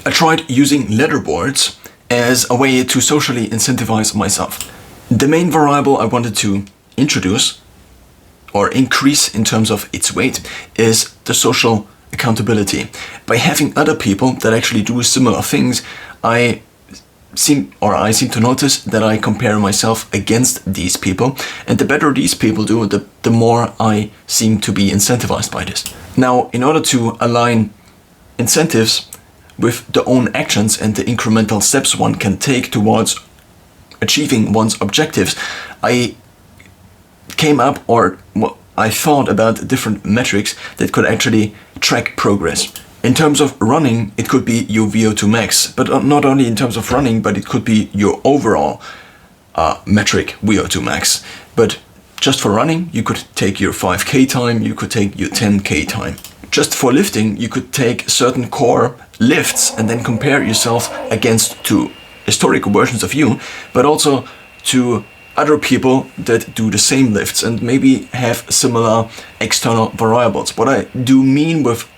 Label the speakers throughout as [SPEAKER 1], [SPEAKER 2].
[SPEAKER 1] I tried using leaderboards as a way to socially incentivize myself. The main variable I wanted to introduce or increase in terms of its weight is the social accountability. By having other people that actually do similar things, I seem to notice that I compare myself against these people, and the better these people do, the more I seem to be incentivized by this. Now, in order to align incentives with the own actions and the incremental steps one can take towards achieving one's objectives, I thought about different metrics that could actually track progress. In terms of running, it could be your VO2 max, but not only in terms of running, but it could be your overall metric, VO2 max. But just for running, you could take your 5K time, you could take your 10K time. Just for lifting, you could take certain core lifts and then compare yourself against two historical versions of you, but also to other people that do the same lifts and maybe have similar external variables. What I do mean with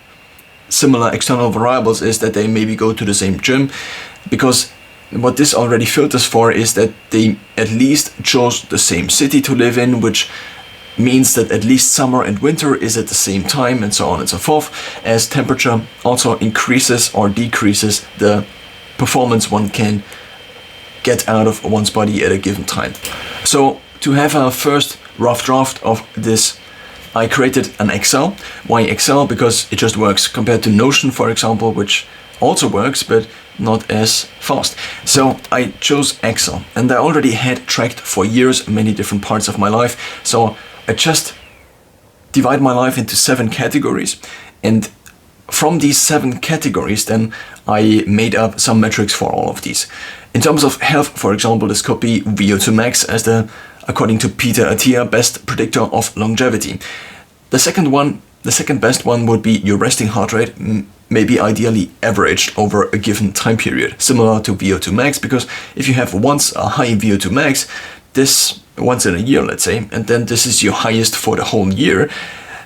[SPEAKER 1] similar external variables is that they maybe go to the same gym, because what this already filters for is that they at least chose the same city to live in, which means that at least summer and winter is at the same time, and so on and so forth, as temperature also increases or decreases the performance one can get out of one's body at a given time. So to have a first rough draft of this, I created an Excel. Why Excel? Because it just works compared to Notion, for example, which also works, but not as fast. So I chose Excel, and I already had tracked for years many different parts of my life. So I just divide my life into 7 categories, and from these 7 categories, then I made up some metrics for all of these. In terms of health, for example, this could be VO2 max as the, according to Peter Attia, best predictor of longevity. The second best one would be your resting heart rate, maybe ideally averaged over a given time period, similar to VO2 max, because if you have once a high VO2 max, this once in a year, let's say, and then this is your highest for the whole year,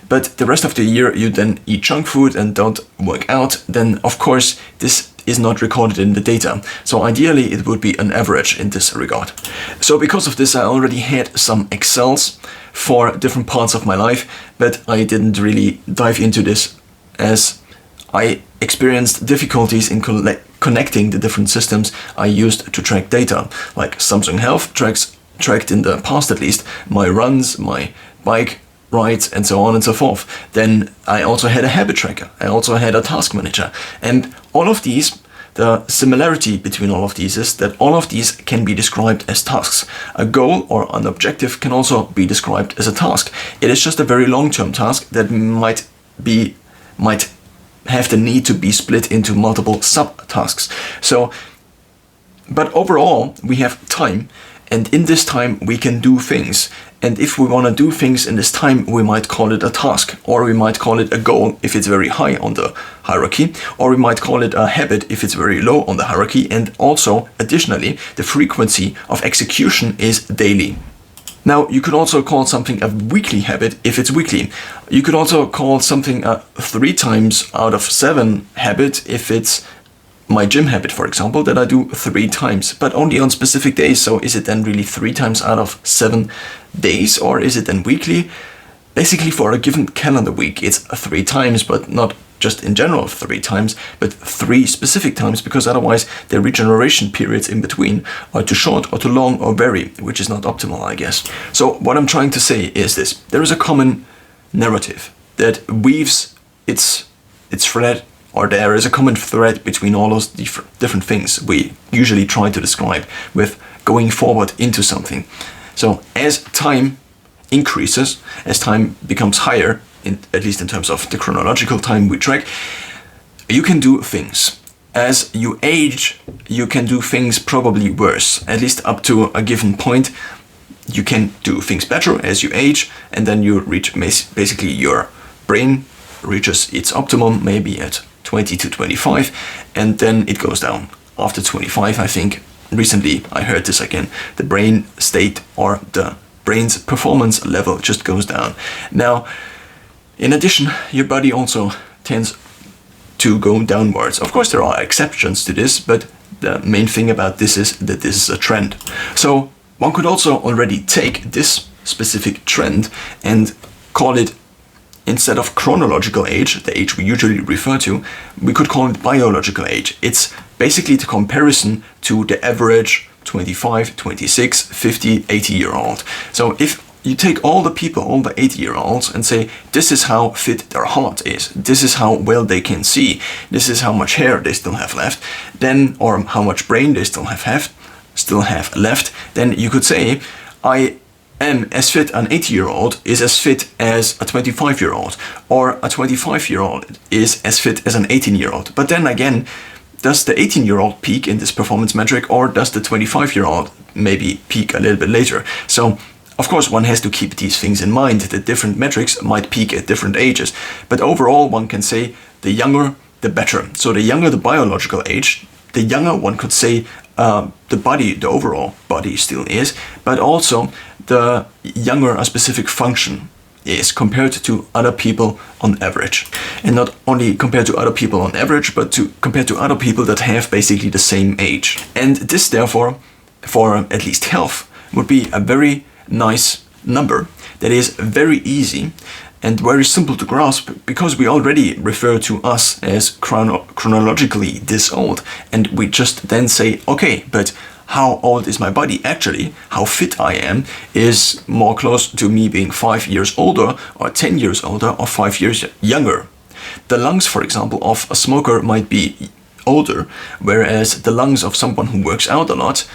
[SPEAKER 1] but the rest of the year you then eat junk food and don't work out, then of course this is not recorded in the data. So ideally it would be an average in this regard. So because of this, I already had some Excels for different parts of my life, but I didn't really dive into this as I experienced difficulties in connecting the different systems I used to track data. Like Samsung Health tracked in the past at least my runs, my bike rides, and so on and so forth. Then I also had a habit tracker. I also had a task manager. And all of these, the similarity between all of these is that all of these can be described as tasks. A goal or an objective can also be described as a task. It is just a very long-term task that might have the need to be split into multiple sub-tasks. So, but overall, we have time, and in this time we can do things. And if we want to do things in this time, we might call it a task, or we might call it a goal if it's very high on the hierarchy, or we might call it a habit if it's very low on the hierarchy. And also, additionally, the frequency of execution is daily. Now, you could also call something a weekly habit if it's weekly. You could also call something a 3 times out of 7 habit if it's my gym habit, for example, that I do 3 times, but only on specific days. So is it then really 3 times out of 7 days, or is it then weekly? Basically, for a given calendar week, it's 3 times, but not just in general 3 times, but 3 specific times, because otherwise the regeneration periods in between are too short or too long or vary, which is not optimal, I guess. So what I'm trying to say is this: there is a common narrative that weaves its thread, or there is a common thread between all those different things we usually try to describe with going forward into something. So as time increases, as time becomes higher, at least in terms of the chronological time we track, you can do things. As you age, you can do things probably worse, at least up to a given point. You can do things better as you age, and then you reach basically your brain reaches its optimum maybe at 20 to 25, and then it goes down. After 25, I think, recently I heard this again, the brain state or the brain's performance level just goes down. Now, in addition, your body also tends to go downwards. Of course, there are exceptions to this, but the main thing about this is that this is a trend. So one could also already take this specific trend and call it, instead of chronological age, the age we usually refer to, we could call it biological age. It's basically the comparison to the average 25, 26, 50, 80-year-old. So if you take all the people, all the 80-year-olds, and say, this is how fit their heart is, this is how well they can see, this is how much hair they still have left, then, or how much brain they still have left, then you could say, I am as fit an 80-year-old is as fit as a 25-year-old, or a 25-year-old is as fit as an 18-year-old. But then again, does the 18-year-old peak in this performance metric, or does the 25-year-old maybe peak a little bit later? So, of course, one has to keep these things in mind, that different metrics might peak at different ages. But overall, one can say the younger, the better. So the younger the biological age, the younger one could say the body, the overall body still is, but also the younger a specific function is compared to other people on average. And not only compared to other people on average, but compared to other people that have basically the same age. And this, therefore, for at least health, would be a very nice number that is very easy and very simple to grasp, because we already refer to us as chronologically this old, and we just then say, okay, but how old is my body actually? How fit I am is more close to me being 5 years older, or 10 years older, or 5 years younger. The lungs, for example, of a smoker might be older, whereas the lungs of someone who works out a lot,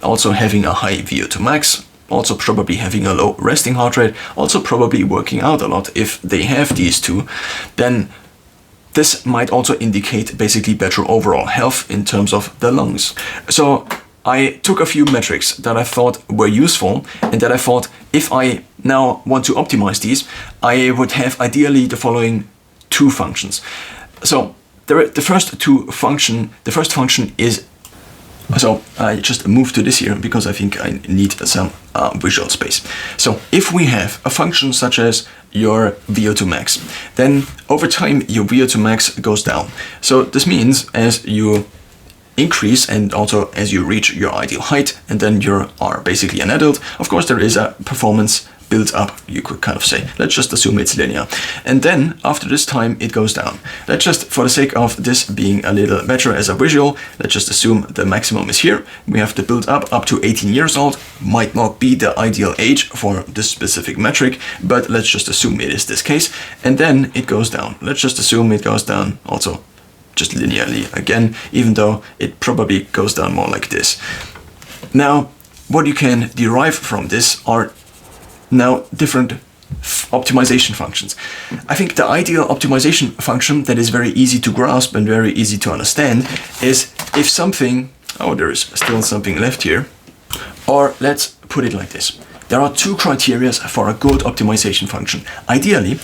[SPEAKER 1] also having a high VO2 max, also probably having a low resting heart rate, also probably working out a lot, if they have these two, then this might also indicate basically better overall health in terms of the lungs. So I took a few metrics that I thought were useful, and that I thought if I now want to optimize these, I would have ideally the following two functions. So the first function is, so I just moved to this here because I think I need some visual space. So if we have a function such as your VO2 max, then over time your VO2 max goes down. So this means as you increase and also as you reach your ideal height, and then you are basically an adult, of course there is a performance built up, you could kind of say. Let's just assume it's linear. And then after this time it goes down. Let's just, for the sake of this being a little better as a visual, let's just assume the maximum is here. We have the build up to 18 years old. Might not be the ideal age for this specific metric, but let's just assume it is this case. And then it goes down. Let's just assume it goes down also just linearly again, even though it probably goes down more like this. Now, what you can derive from this are now different optimization functions. I think the ideal optimization function that is very easy to grasp and very easy to understand is if something, oh, there is still something left here, or let's put it like this. There are two criteria for a good optimization function. Ideally,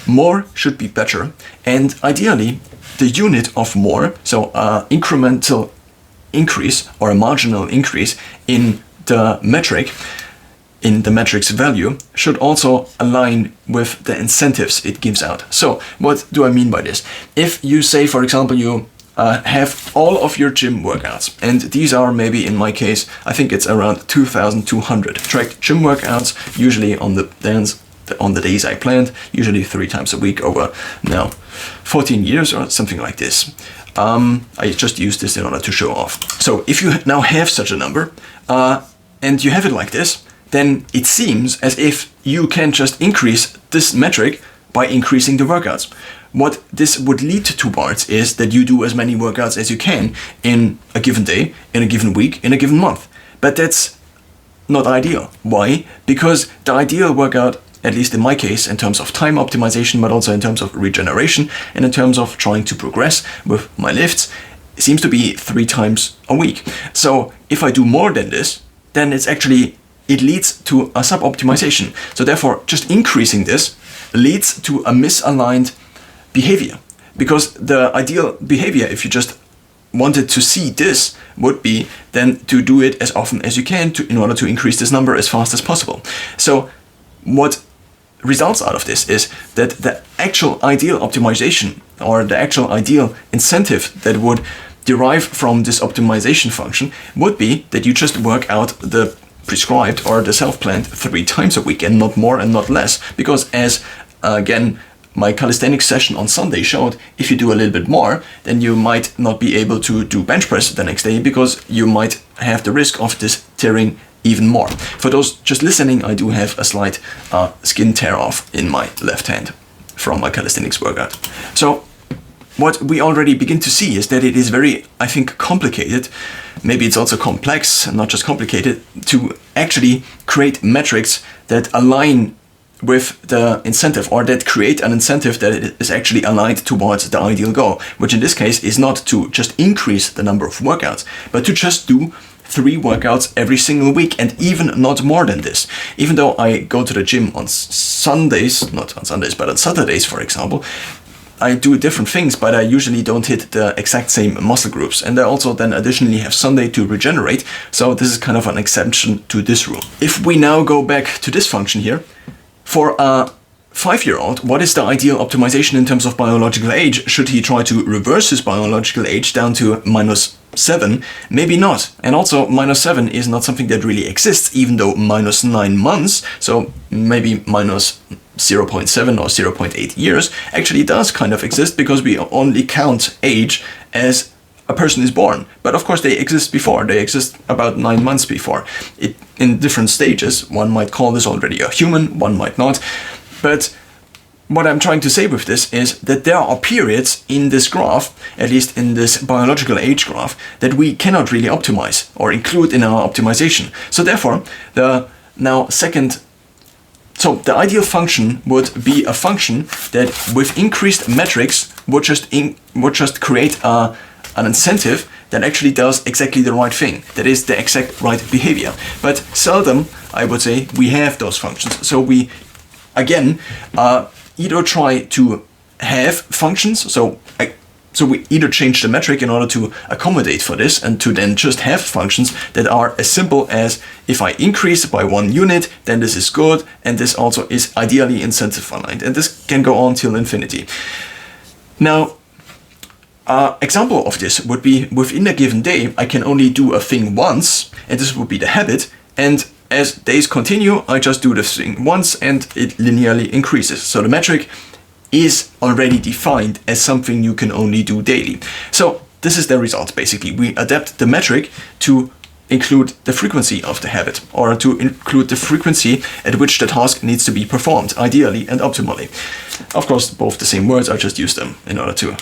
[SPEAKER 1] more should be better, and ideally, the unit of more, so incremental increase or a marginal increase in the metric, in the metric's value, should also align with the incentives it gives out. So what do I mean by this? If you say, for example, you have all of your gym workouts, and these are maybe, in my case, I think it's around 2,200 tracked gym workouts, usually on the days I planned, usually 3 times a week over now 14 years or something like this. I just use this in order to show off. So if you now have such a number, and you have it like this, then it seems as if you can just increase this metric by increasing the workouts. What this would lead towards is that you do as many workouts as you can in a given day, in a given week, in a given month. But that's not ideal. Why? Because the ideal workout, at least in my case, in terms of time optimization, but also in terms of regeneration, and in terms of trying to progress with my lifts, seems to be 3 times a week. So if I do more than this, then it leads to a sub-optimization. So therefore, just increasing this leads to a misaligned behavior. Because the ideal behavior, if you just wanted to see this, would be then to do it as often as you can in order to increase this number as fast as possible. So what results out of this is that the actual ideal optimization or the actual ideal incentive that would derive from this optimization function would be that you just work out the prescribed or the self-planned 3 times a week and not more and not less. Because as again, my calisthenics session on Sunday showed, if you do a little bit more, then you might not be able to do bench press the next day because you might have the risk of this tearing even more. For those just listening, I do have a slight skin tear off in my left hand from my calisthenics workout. So what we already begin to see is that it is very, I think, complicated. Maybe it's also complex, not just complicated, to actually create metrics that align with the incentive, or that create an incentive that is actually aligned towards the ideal goal, which in this case is not to just increase the number of workouts, but to just do 3 workouts every single week, and even not more than this. Even though I go to the gym on Sundays, not on Sundays, but on Saturdays, for example, I do different things, but I usually don't hit the exact same muscle groups. And I also then additionally have Sunday to regenerate. So this is kind of an exception to this rule. If we now go back to this function here, for a 5-year-old, what is the ideal optimization in terms of biological age? Should he try to reverse his biological age down to -7? Maybe not. And also -7 is not something that really exists, even though -9 months, so maybe -0.7 or 0.8 years, actually does kind of exist, because we only count age as a person is born. But of course they exist before. They exist about 9 months before. In different stages. One might call this already a human, one might not. But what I'm trying to say with this is that there are periods in this graph, at least in this biological age graph, that we cannot really optimize or include in our optimization. So therefore, the ideal function would be a function that with increased metrics would just create an incentive that actually does exactly the right thing, that is the exact right behavior. But seldom, I would say, we have those functions. So we, again, either try to have functions, so we either change the metric in order to accommodate for this, and to then just have functions that are as simple as, if I increase by 1 unit, then this is good, and this also is ideally incentive aligned. And this can go on till infinity. Now, example of this would be, within a given day, I can only do a thing once, and this would be the habit, and as days continue, I just do the thing once and it linearly increases. So the metric is already defined as something you can only do daily. So this is the result, basically. We adapt the metric to include the frequency of the habit, or to include the frequency at which the task needs to be performed, ideally and optimally. Of course, both the same words, I just use them in order to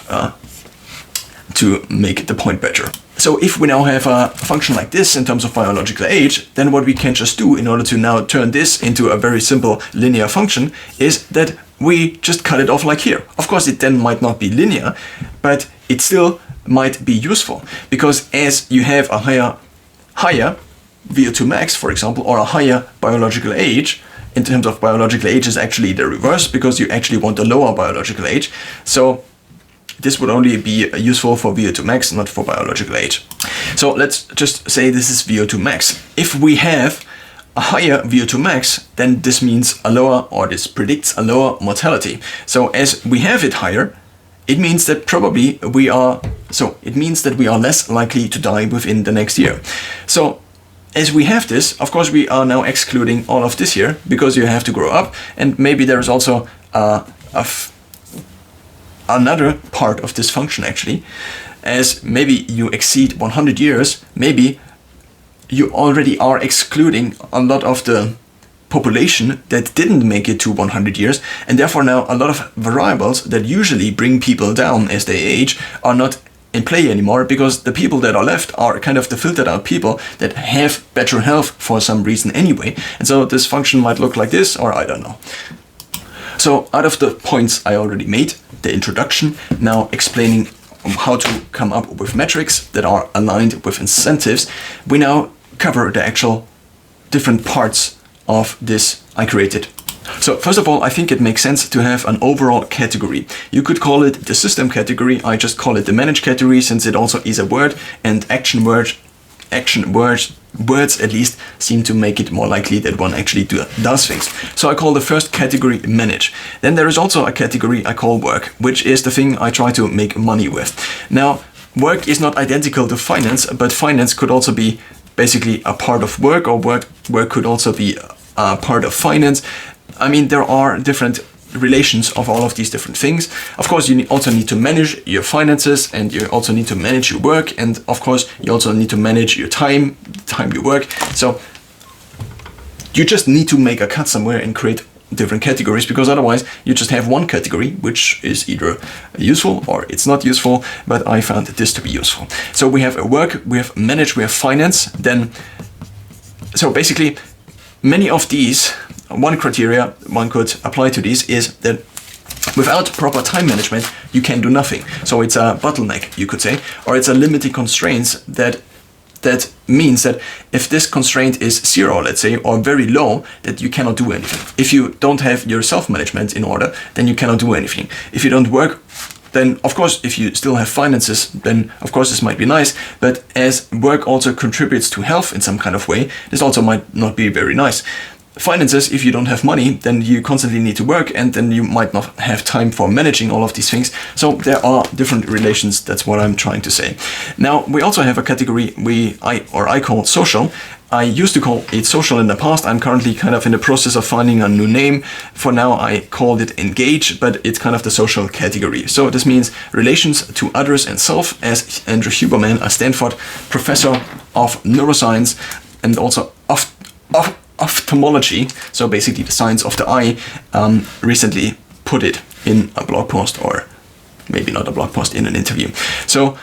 [SPEAKER 1] make the point better. So if we now have a function like this in terms of biological age, then what we can just do in order to now turn this into a very simple linear function is that we just cut it off like here. Of course, it then might not be linear, but it still might be useful, because as you have a higher VO2 max, for example, or a higher biological age, in terms of biological age is actually the reverse, because you actually want a lower biological age. So this would only be useful for VO2 max, not for biological age. So let's just say this is VO2 max. If we have a higher VO2 max, then this means a lower, or this predicts a lower mortality. So as we have it higher, it means that probably it means that we are less likely to die within the next year. So as we have this, of course, we are now excluding all of this here, because you have to grow up, and maybe there is also another part of this function actually, as maybe you exceed 100 years, maybe you already are excluding a lot of the population that didn't make it to 100 years, and therefore now a lot of variables that usually bring people down as they age are not in play anymore, because the people that are left are kind of the filtered out people that have better health for some reason anyway. And so this function might look like this, or I don't know. So out of the points I already made, the introduction, now explaining how to come up with metrics that are aligned with incentives, we now cover the actual different parts of this I created. So first of all, I think it makes sense to have an overall category. You could call it the system category. I just call it the manage category, since it also is a word and action word action words at least seem to make it more likely that one actually does things. So I call the first category manage. Then there is also a category I call work, which is the thing I try to make money with. Now, work is not identical to finance, but finance could also be basically a part of work, or work could also be a part of finance. I mean, there are different relations of all of these different things. Of course, you also need to manage your finances, and you also need to manage your work, and of course you also need to manage your time you work. So you just need to make a cut somewhere and create different categories, because otherwise you just have one category which is either useful or it's not useful, but I found this to be useful. So we have work, we have manage, we have finance. Then, so basically many of these, one criteria one could apply to these is that without proper time management, you can do nothing. So it's a bottleneck, you could say, or it's a limiting constraints that means that if this constraint is 0, let's say, or very low, that you cannot do anything. If you don't have your self-management in order, then you cannot do anything. If you don't work, then of course, if you still have finances, then of course this might be nice, but as work also contributes to health in some kind of way, this also might not be very nice. Finances, if you don't have money, then you constantly need to work, and then you might not have time for managing all of these things. So there are different relations. That's what I'm trying to say. Now, we also have a category I call social. I used to call it social in the past. I'm currently kind of in the process of finding a new name. For now, I called it engage, but it's kind of the social category. So this means relations to others and self, as Andrew Huberman, a Stanford professor of neuroscience and also of ophthalmology, so basically the science of the eye, recently put it in a blog post, or maybe not a blog post, in an interview. So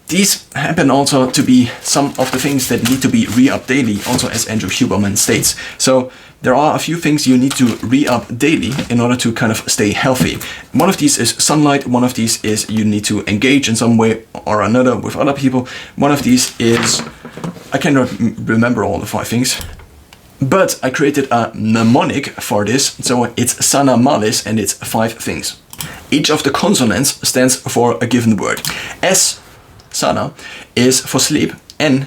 [SPEAKER 1] these happen also to be some of the things that need to be re-upped daily, also as Andrew Huberman states. So there are a few things you need to re-up daily in order to kind of stay healthy. One of these is sunlight. One of these is you need to engage in some way or another with other people. One of these is, I cannot remember all the 5 things, but I created a mnemonic for this, so it's sana malis, and it's 5 things. Each of the consonants stands for a given word. S, sana, is for sleep, N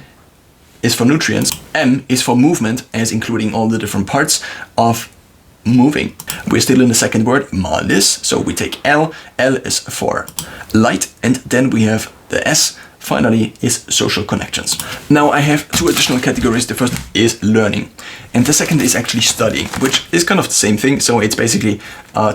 [SPEAKER 1] is for nutrients, M is for movement, as including all the different parts of moving. We're still in the second word, malis, so we take L is for light, and then we have the S, finally, is social connections. Now I have 2 additional categories. The first is learning, and the second is actually studying, which is kind of the same thing. So it's basically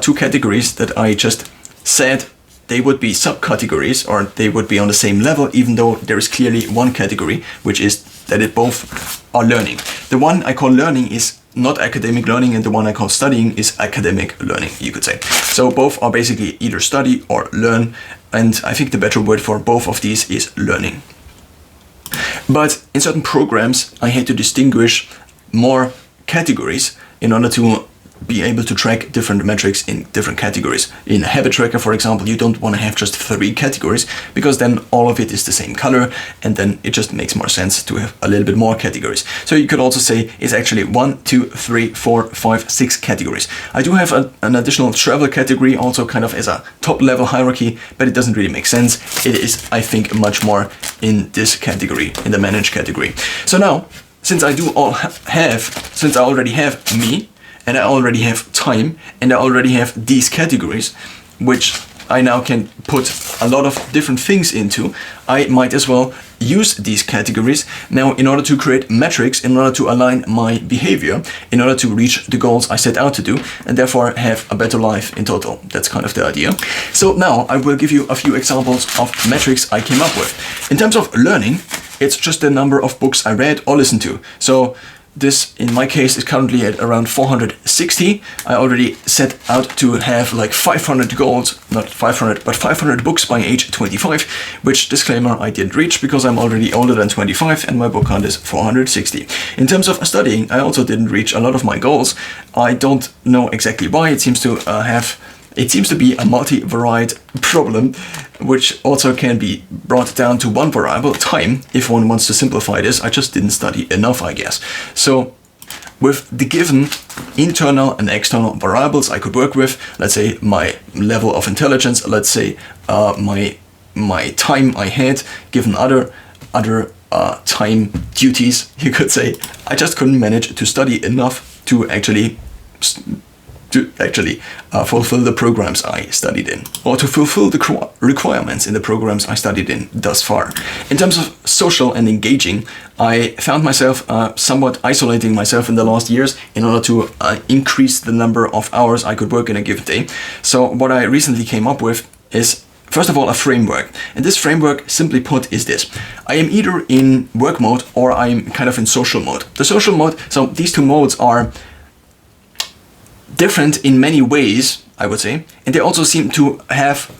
[SPEAKER 1] 2 categories that I just said they would be subcategories, or they would be on the same level, even though there is clearly one category, which is that it both are learning. The one I call learning is not academic learning, and the one I call studying is academic learning, you could say. So both are basically either study or learn, and I think the better word for both of these is learning. But in certain programs, I had to distinguish more categories in order to be able to track different metrics in different categories. In a habit tracker, for example, you don't want to have just 3 categories, because then all of it is the same color, and then it just makes more sense to have a little bit more categories. So you could also say it's actually 1, 2, 3, 4, 5, 6 categories. I do have an additional travel category, also kind of as a top level hierarchy, but it doesn't really make sense. It is, I think, much more in this category, in the manage category. So now, since I already have me, and I already have time, and I already have these categories, which I now can put a lot of different things into, I might as well use these categories now in order to create metrics, in order to align my behavior, in order to reach the goals I set out to do, and therefore have a better life in total. That's kind of the idea. So now I will give you a few examples of metrics I came up with. In terms of learning, it's just the number of books I read or listened to. So this, in my case, is currently at around 460. I already set out to have like 500 goals, not 500, but 500 books by age 25, which, disclaimer, I didn't reach because I'm already older than 25 and my book count is 460. In terms of studying, I also didn't reach a lot of my goals. I don't know exactly why. It seems to be a multi-varied problem, which also can be brought down to one variable, time, if one wants to simplify this. I just didn't study enough, I guess. So with the given internal and external variables I could work with, let's say my level of intelligence, let's say my time I had, given other time duties, you could say. I just couldn't manage to study enough to actually fulfill the programs I studied in, or to fulfill the requirements in the programs I studied in thus far. In terms of social and engaging, I found myself somewhat isolating myself in the last years in order to increase the number of hours I could work in a given day. So what I recently came up with is, first of all, a framework. And this framework, simply put, is this. I am either in work mode or I'm kind of in social mode. The social mode, so these two modes are different in many ways, I would say, and they also seem to have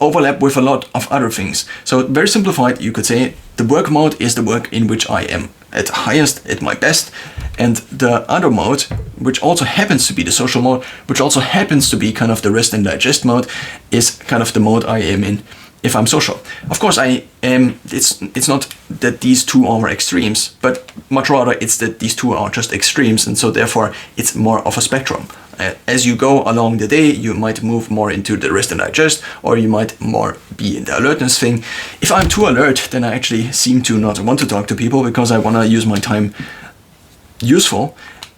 [SPEAKER 1] overlap with a lot of other things. So very simplified, you could say the work mode is the work in which I am at highest, at my best, and the other mode, which also happens to be the social mode, which also happens to be kind of the rest and digest mode, is kind of the mode I am in if I'm social. Of course, it's not that these two are extremes, but much rather it's that these two are just extremes, and so therefore it's more of a spectrum. As you go along the day, you might move more into the rest and digest, or you might more be in the alertness thing. If I'm too alert, then I actually seem to not want to talk to people because I want to use my time useful,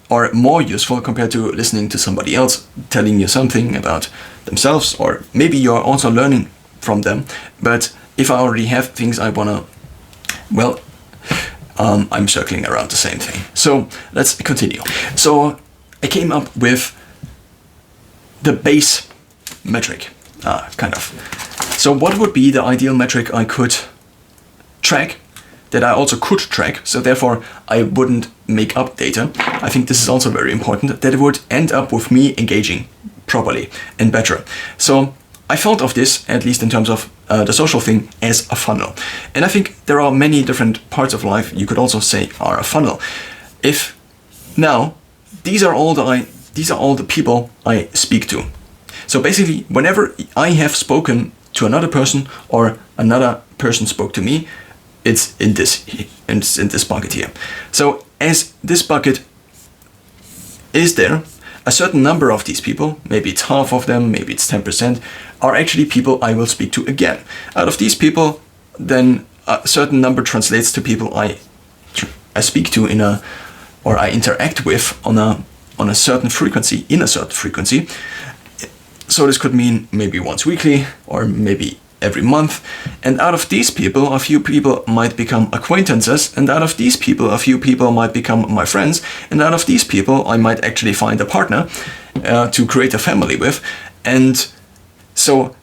[SPEAKER 1] or more useful compared to listening to somebody else telling you something about themselves, or maybe you're also learning from them. But if I already have things I wanna, well, I'm circling around the same thing. So let's continue. So I came up with the base metric, kind of. So what would be the ideal metric I could track, that I also could track, so therefore I wouldn't make up data. I think this is also very important, that it would end up with me engaging properly and better. So I thought of this, at least in terms of the social thing, as a funnel. And I think there are many different parts of life you could also say are a funnel. If now, these are all the people I speak to. So basically, whenever I have spoken to another person or another person spoke to me, it's in this bucket here. So as this bucket is there, a certain number of these people, maybe it's half of them, maybe it's 10%, are actually people I will speak to again. Out of these people, then a certain number translates to people I speak to or I interact with on a certain frequency, in a certain frequency. So this could mean maybe once weekly or maybe every month. And out of these people, a few people might become acquaintances, and out of these people, a few people might become my friends, and out of these people, I might actually find a partner to create a family with. And so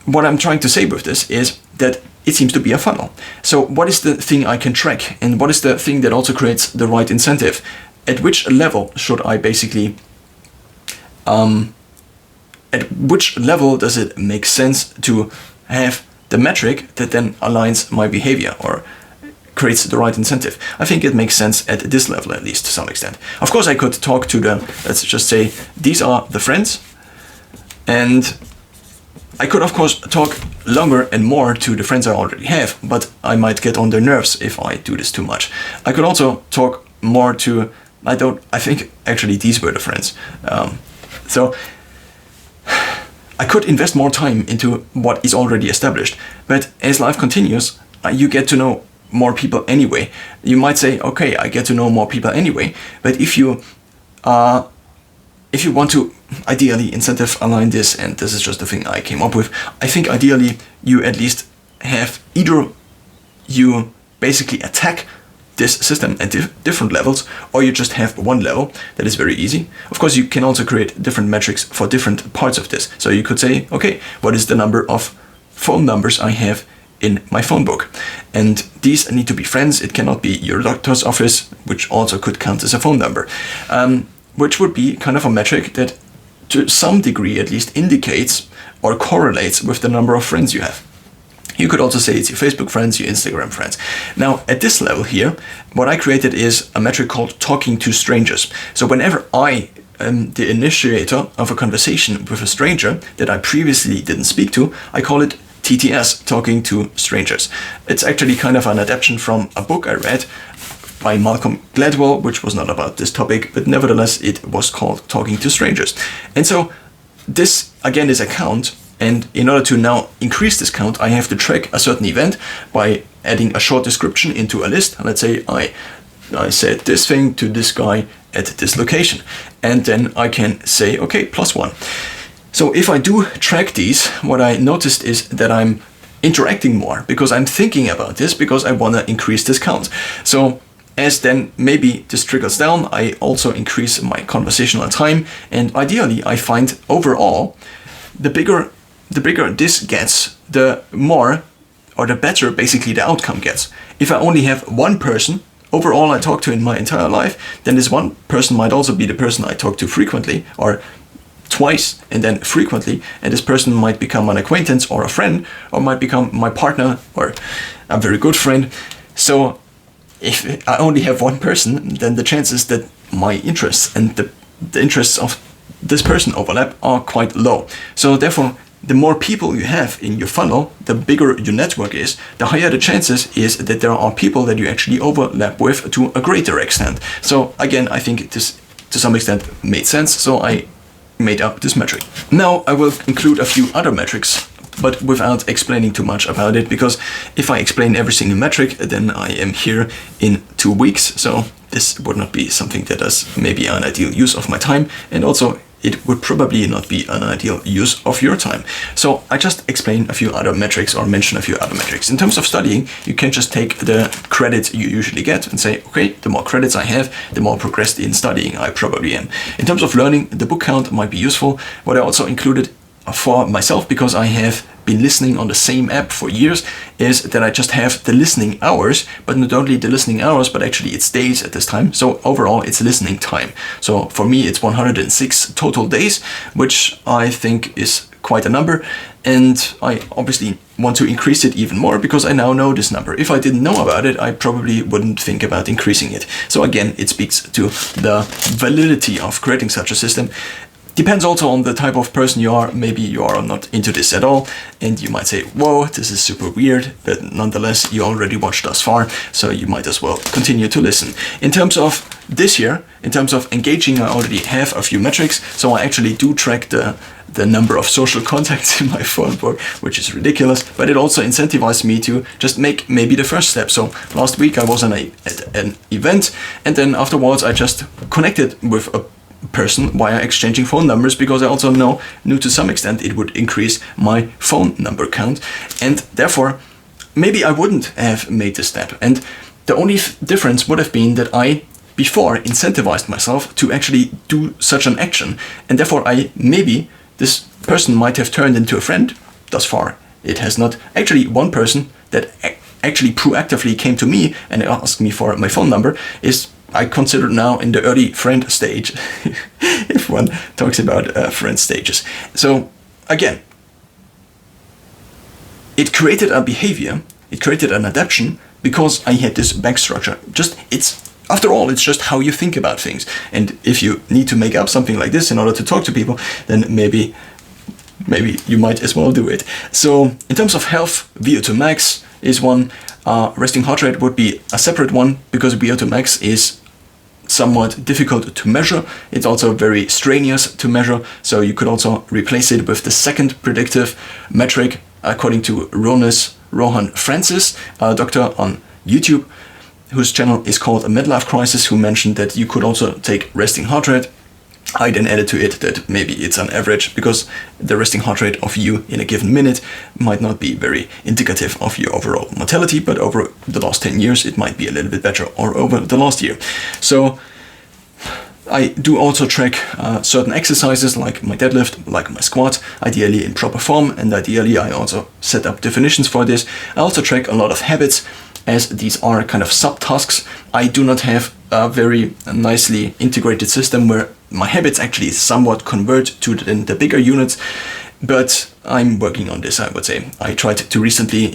[SPEAKER 1] what I'm trying to say with this is that it seems to be a funnel. So what is the thing I can track, and what is the thing that also creates the right incentive? At which level should I basically at which level does it make sense to have the metric that then aligns my behavior or creates the right incentive? I think it makes sense at this level, at least to some extent. Of course, I could talk to them, let's just say, these are the friends, and I could, of course, talk longer and more to the friends I already have, but I might get on their nerves if I do this too much. I could also talk more to, I think actually these were the friends. So I could invest more time into what is already established, but as life continues, you get to know more people anyway. You might say, okay, I get to know more people anyway, but if you want to ideally incentive align this, and this is just the thing I came up with, I think ideally you at least have either you basically attack this system at different levels, or you just have one level that is very easy. Of course, you can also create different metrics for different parts of this. So you could say, okay, what is the number of phone numbers I have in my phone book? And these need to be friends. It cannot be your doctor's office, which also could count as a phone number, which would be kind of a metric that to some degree at least indicates or correlates with the number of friends you have. You could also say it's your Facebook friends, your Instagram friends. Now, at this level here, what I created is a metric called talking to strangers. So whenever I am the initiator of a conversation with a stranger that I previously didn't speak to, I call it TTS, talking to strangers. It's actually kind of an adaptation from a book I read by Malcolm Gladwell, which was not about this topic, but nevertheless, it was called Talking to Strangers. And so this, again, is a count And in order to now increase this count, I have to track a certain event by adding a short description into a list. Let's say I said this thing to this guy at this location. And then I can say, okay, +1. So if I do track these, what I noticed is that I'm interacting more because I'm thinking about this, because I want to increase this count. So as then maybe this trickles down, I also increase my conversational time. And ideally, I find overall, the bigger this gets, the more or the better basically the outcome gets. If I only have one person overall I talk to in my entire life, then this one person might also be the person I talk to frequently, or twice and then frequently, and this person might become an acquaintance or a friend, or might become my partner or a very good friend. So if I only have one person, then the chances that my interests and the interests of this person overlap are quite low. So therefore, the more people you have in your funnel, the bigger your network is, the higher the chances is that there are people that you actually overlap with to a greater extent. So again, I think this to some extent made sense, so I made up this metric. Now I will include a few other metrics, but without explaining too much about it, because if I explain every single metric, then I am here in 2 weeks, so this would not be something that is maybe an ideal use of my time, and also it would probably not be an ideal use of your time. So I just explain a few other metrics, or mention a few other metrics. In terms of studying, you can just take the credits you usually get and say, okay, the more credits I have, the more progressed in studying I probably am. In terms of learning, the book count might be useful. What I also included for myself, because I have been listening on the same app for years, is that I just have the listening hours, but not only the listening hours, but actually it's days at this time. So overall it's listening time. So for me it's 106 total days, which I think is quite a number, and I obviously want to increase it even more because I now know this number. If I didn't know about it, I probably wouldn't think about increasing it. So again, it speaks to the validity of creating such a system. Depends also on the type of person you are. Maybe you are not into this at all, and you might say, whoa, this is super weird, but nonetheless, you already watched thus far, so you might as well continue to listen. In terms of this year, in terms of engaging, I already have a few metrics, so I actually do track the number of social contacts in my phone book, which is ridiculous, but it also incentivized me to just make maybe the first step. So last week I was at an event, and then afterwards I just connected with a person via exchanging phone numbers, because I also knew to some extent it would increase my phone number count, and therefore maybe I wouldn't have made this step. And the only difference would have been that I before incentivized myself to actually do such an action, and therefore maybe this person might have turned into a friend. Thus far it has not. Actually, one person that actually proactively came to me and asked me for my phone number is, I consider now, in the early friend stage, if one talks about friend stages. So again, it created a behavior, it created an adaptation, because I had this back structure. After all, it's just how you think about things. And if you need to make up something like this in order to talk to people, then maybe you might as well do it. So in terms of health, VO2 max is one. Resting heart rate would be a separate one, because VO2 max is somewhat difficult to measure. It's also very strenuous to measure, so you could also replace it with the second predictive metric, according to Rohan Francis, a doctor on YouTube, whose channel is called A Midlife Crisis, who mentioned that you could also take resting heart rate. I then added to it that maybe it's an average, because the resting heart rate of you in a given minute might not be very indicative of your overall mortality, but over the last 10 years it might be a little bit better, or over the last year. So I do also track certain exercises, like my deadlift, like my squat, ideally in proper form, and ideally I also set up definitions for this. I also track a lot of habits, as these are kind of subtasks. I do not have a very nicely integrated system where my habits actually somewhat convert to the bigger units, but I'm working on this, I would say. I tried to recently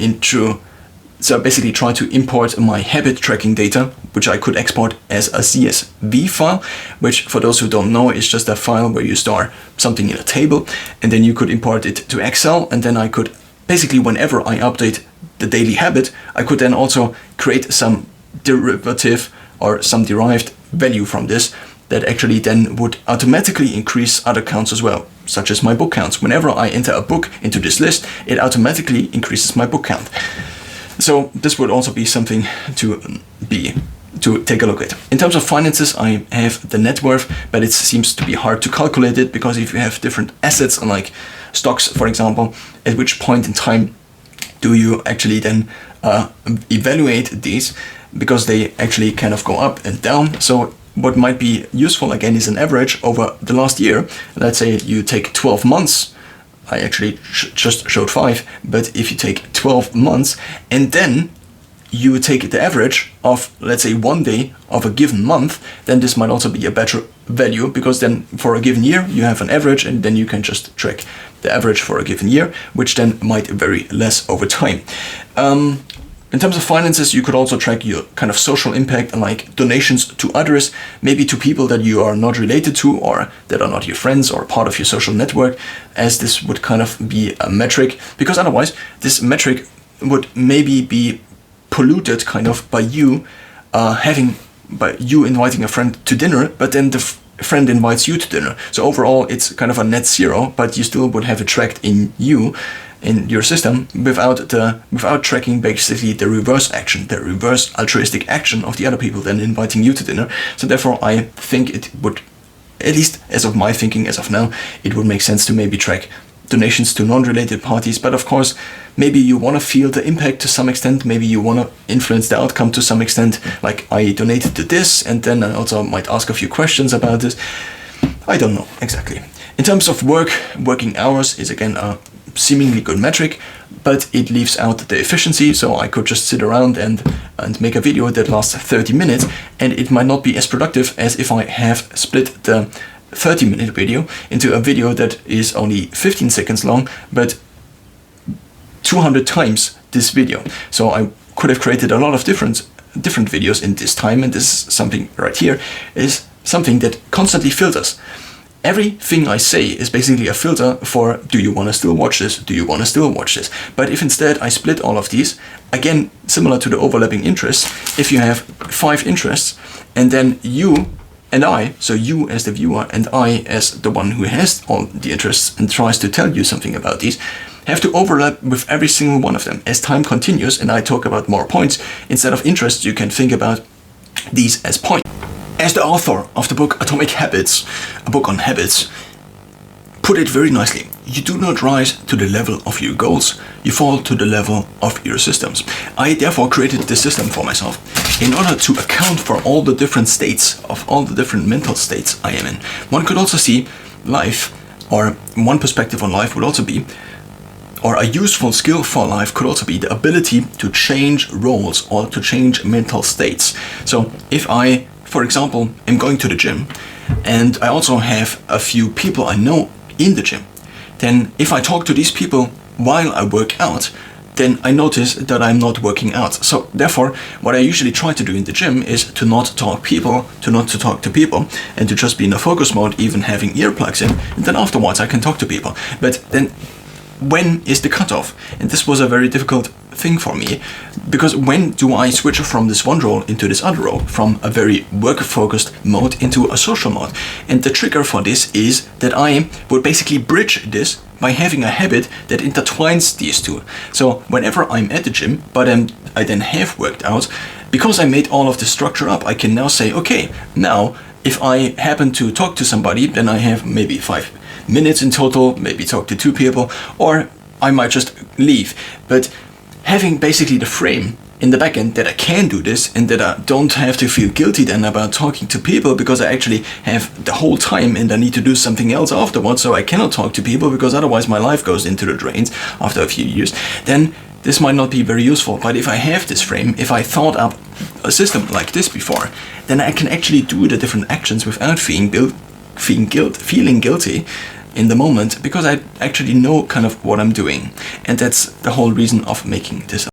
[SPEAKER 1] basically try to import my habit tracking data, which I could export as a CSV file, which, for those who don't know, is just a file where you store something in a table, and then you could import it to Excel, and then I could basically, whenever I update the daily habit, I could then also create some derivative or some derived value from this that actually then would automatically increase other counts as well, such as my book counts. Whenever I enter a book into this list, it automatically increases my book count. So this would also be something to take a look at. In terms of finances, I have the net worth, but it seems to be hard to calculate it, because if you have different assets, like stocks, for example, at which point in time do you actually then evaluate these, because they actually kind of go up and down. So what might be useful again is an average over the last year. Let's say you take 12 months. I actually just showed 5, but if you take 12 months and then you take the average of, let's say, 1 day of a given month, then this might also be a better value, because then for a given year you have an average, and then you can just track the average for a given year, which then might vary less over time. In terms of finances, you could also track your kind of social impact, like donations to others, maybe to people that you are not related to or that are not your friends or part of your social network, as this would kind of be a metric, because otherwise this metric would maybe be polluted kind of by you inviting a friend to dinner, but then the friend invites you to dinner. So overall it's kind of a net zero, but you still would have it tracked in your system without tracking basically the reverse action, the reverse altruistic action of the other people then inviting you to dinner. So therefore I think it would, at least as of my thinking as of now, it would make sense to maybe track donations to non-related parties. But of course, maybe you want to feel the impact to some extent, maybe you want to influence the outcome to some extent, like I donated to this and then I also might ask a few questions about this. I don't know exactly. In terms of working hours is again a seemingly good metric, but it leaves out the efficiency. So I could just sit around and make a video that lasts 30 minutes, and it might not be as productive as if I have split the 30-minute video into a video that is only 15 seconds long, but 200 times this video. So I could have created a lot of different videos in this time, and this is something right here is something that constantly filters. Everything I say is basically a filter for, do you want to still watch this? Do you want to still watch this? But if instead I split all of these, again, similar to the overlapping interests, if you have 5 interests and then you and I, so you as the viewer and I as the one who has all the interests and tries to tell you something about these, have to overlap with every single one of them. As time continues and I talk about more points, instead of interests, you can think about these as points. As the author of the book Atomic Habits, a book on habits, put it very nicely, you do not rise to the level of your goals, you fall to the level of your systems. I therefore created this system for myself in order to account for all the different states, of all the different mental states I am in. One could also see life, or one perspective on life would also be, or a useful skill for life could also be the ability to change roles or to change mental states. So if I, for example, am going to the gym and I also have a few people I know in the gym, then if I talk to these people while I work out, then I notice that I'm not working out. So therefore, what I usually try to do in the gym is to not talk to people and to just be in a focus mode, even having earplugs in, and then afterwards I can talk to people. But then when is the cutoff? And this was a very difficult thing for me, because when do I switch from this one role into this other role, from a very work-focused mode into a social mode? And the trigger for this is that I would basically bridge this by having a habit that intertwines these two. So whenever I'm at the gym, but I then have worked out, because I made all of the structure up, I can now say, okay, now if I happen to talk to somebody, then I have maybe 5 minutes in total, maybe talk to 2 people, or I might just leave. But having basically the frame in the back end that I can do this and that I don't have to feel guilty then about talking to people, because I actually have the whole time and I need to do something else afterwards, so I cannot talk to people because otherwise my life goes into the drains after a few years, then this might not be very useful. But if I have this frame, if I thought up a system like this before, then I can actually do the different actions without feeling guilty in the moment, because I actually know kind of what I'm doing. And that's the whole reason of making this